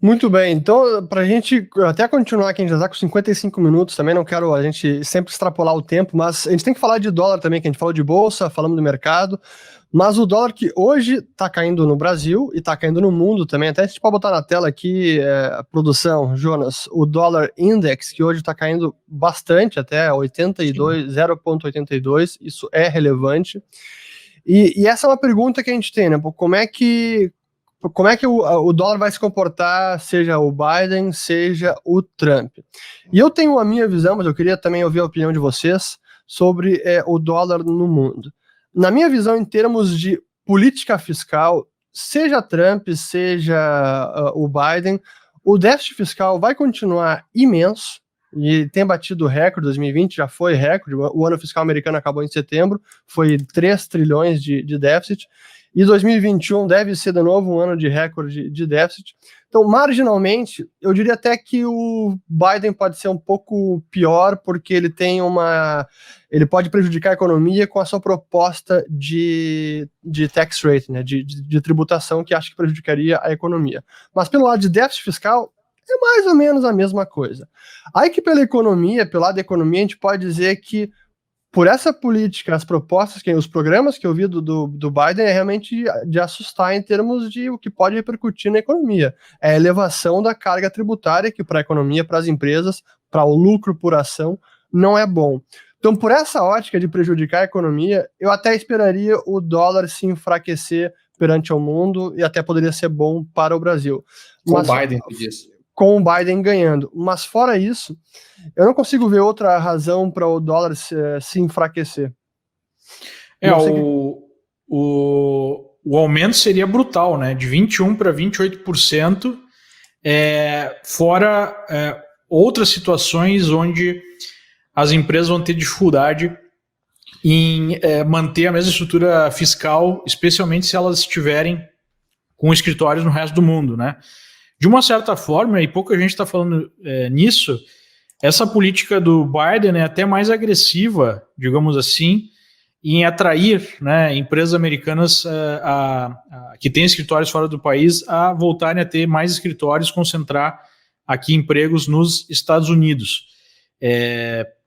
Muito bem, então, para a gente até continuar aqui, a gente já está com 55 minutos também, não quero a gente sempre extrapolar o tempo, mas a gente tem que falar de dólar também, que a gente falou de bolsa, falamos do mercado, mas o dólar que hoje está caindo no Brasil e está caindo no mundo também, até a gente pode botar na tela aqui, a produção, Jonas, o dólar index, que hoje está caindo bastante, até 82, 0,82, isso é relevante. E essa é uma pergunta que a gente tem, né? Como é que o dólar vai se comportar, seja o Biden, seja o Trump? E eu tenho a minha visão, mas eu queria também ouvir a opinião de vocês sobre o dólar no mundo. Na minha visão, em termos de política fiscal, seja Trump, seja o Biden, o déficit fiscal vai continuar imenso, e tem batido recorde, 2020 já foi recorde, o ano fiscal americano acabou em setembro, foi 3 trilhões de déficit, e 2021 deve ser de novo um ano de recorde de déficit. Então, marginalmente, eu diria até que o Biden pode ser um pouco pior, porque ele pode prejudicar a economia com a sua proposta de tax rate, né, de tributação, que acho que prejudicaria a economia. Mas pelo lado de déficit fiscal, é mais ou menos a mesma coisa. Aí que pela economia, pelo lado da economia, a gente pode dizer que por essa política, as propostas, os programas que eu vi do Biden é realmente de assustar em termos de o que pode repercutir na economia. É a elevação da carga tributária, que para a economia, para as empresas, para o lucro por ação, não é bom. Então, por essa ótica de prejudicar a economia, eu até esperaria o dólar se enfraquecer perante o mundo e até poderia ser bom para o Brasil. Com o Biden, tu disse. Com o Biden ganhando. Mas fora isso, eu não consigo ver outra razão para o dólar se enfraquecer. O aumento seria brutal, né? De 21% para 28%, fora outras situações onde as empresas vão ter dificuldade em manter a mesma estrutura fiscal, especialmente se elas estiverem com escritórios no resto do mundo, né? De uma certa forma, e pouca gente está falando nisso, essa política do Biden é até mais agressiva, digamos assim, em atrair, né, empresas americanas que têm escritórios fora do país a voltarem a ter mais escritórios, concentrar aqui empregos nos Estados Unidos.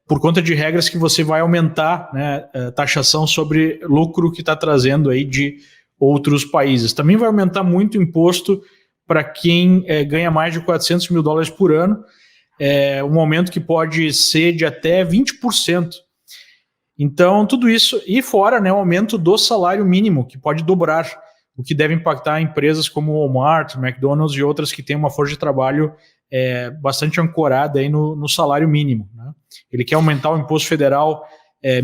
Por conta de regras que você vai aumentar, né, a taxação sobre lucro que está trazendo aí de outros países. Também vai aumentar muito o imposto para quem ganha mais de $400 mil por ano, um aumento que pode ser de até 20%. Então, tudo isso, e fora, né, o aumento do salário mínimo, que pode dobrar, o que deve impactar empresas como Walmart, McDonald's e outras que têm uma força de trabalho bastante ancorada aí no salário mínimo, né? Ele quer aumentar o imposto federal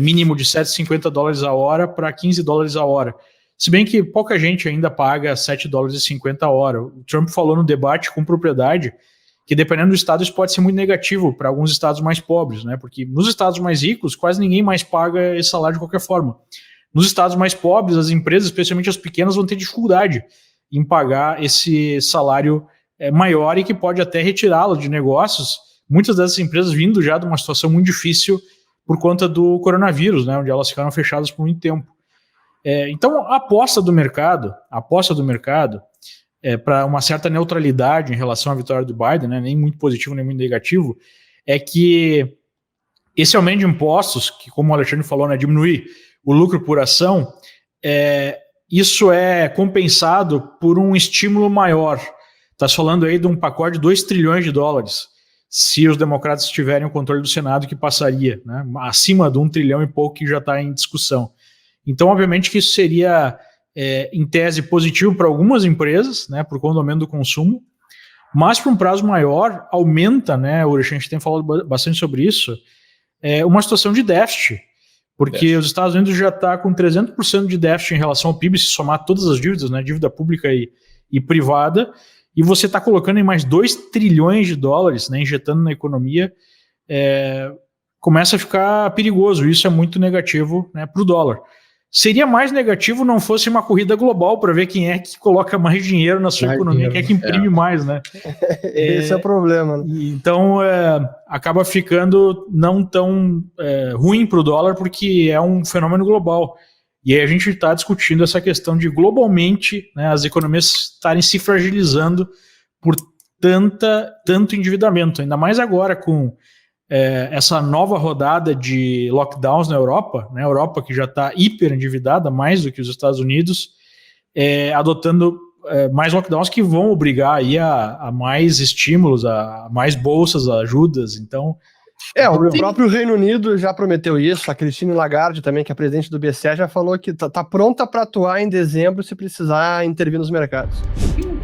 mínimo de $7,50 a hora para $15 a hora. Se bem que pouca gente ainda paga $7,50 a hora. O Trump falou no debate com propriedade que, dependendo do estado, isso pode ser muito negativo para alguns estados mais pobres, né? Porque nos estados mais ricos, quase ninguém mais paga esse salário de qualquer forma. Nos estados mais pobres, as empresas, especialmente as pequenas, vão ter dificuldade em pagar esse salário maior e que pode até retirá-lo de negócios. Muitas dessas empresas vindo já de uma situação muito difícil por conta do coronavírus, né? Onde elas ficaram fechadas por muito tempo. Então, a aposta do mercado para uma certa neutralidade em relação à vitória do Biden, né, nem muito positivo nem muito negativo, é que esse aumento de impostos, que como o Alexandre falou, né, diminuir o lucro por ação, isso é compensado por um estímulo maior. Está falando aí de um pacote de $2 trilhões, se os democratas tiverem o controle do Senado, que passaria, né, acima de 1 trilhão e pouco que já está em discussão. Então, obviamente que isso seria, em tese, positivo para algumas empresas, né, por conta do aumento do consumo, mas para um prazo maior, aumenta, né, a gente tem falado bastante sobre isso, uma situação de déficit, porque os Estados Unidos já está com 300% de déficit em relação ao PIB, se somar todas as dívidas, né, dívida pública e privada, e você está colocando em mais $2 trilhões, né, injetando na economia, começa a ficar perigoso. Isso é muito negativo, né, para o dólar. Seria mais negativo não fosse uma corrida global para ver quem é que coloca mais dinheiro na sua economia, quem é que imprime mais, né? Esse é o problema. Né? Então, acaba ficando não tão ruim para o dólar, porque é um fenômeno global. E aí a gente está discutindo essa questão de, globalmente, né, as economias estarem se fragilizando por tanto endividamento, ainda mais agora com essa nova rodada de lockdowns na Europa, né? A Europa que já está hiper endividada, mais do que os Estados Unidos, adotando mais lockdowns que vão obrigar aí a mais estímulos, a mais bolsas, ajudas. Então, o próprio Reino Unido já prometeu isso. A Christine Lagarde também, que é presidente do BCE, já falou que tá pronta para atuar em dezembro se precisar intervir nos mercados. Tem